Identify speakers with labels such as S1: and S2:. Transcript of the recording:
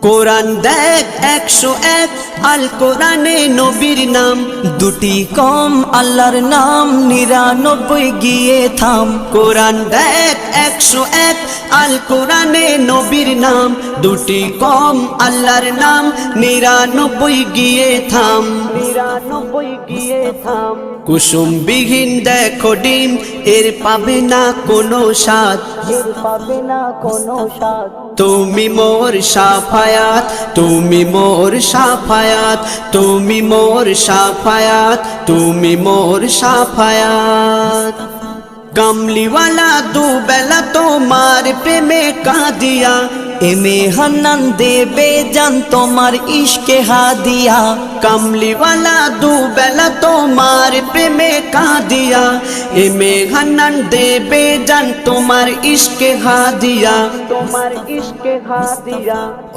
S1: কোরআন দেখ 101 আল কোরআনে নবীর নাম,
S2: দুটি কম আল্লাহর নাম 99 গিয়ে থাম।
S1: কোরআন দেখ 101 আল কোরআনে নবীর নাম, দুটি কম আল্লাহর নাম 99 গিয়ে থাম, 99 গিয়ে থাম। কুসুমবিহীন দেখো ডিম, এর পাবে না কোনো স্বাদ,
S2: এর পাবে না কোনো স্বাদ।
S1: তুমি মোর শাফায়াত, তুমি মোর শাফায়াত, তুমি মোর শাফায়াত, তুমি মোর শাফায়াত। কামলিওয়ালা দুবেলা তোমার প্রেমে কাঁদিয়া,
S2: এমে হান্নান দেবে জান তোমার ইশকে হাদিয়া।
S1: কামলিওয়ালা দুবেলা তোমার প্রেমে কাঁদিয়া, এমে হান্নান দেবে জান তোমার ইশকে হাদিয়া, তোমার ইশকে হাদিয়া।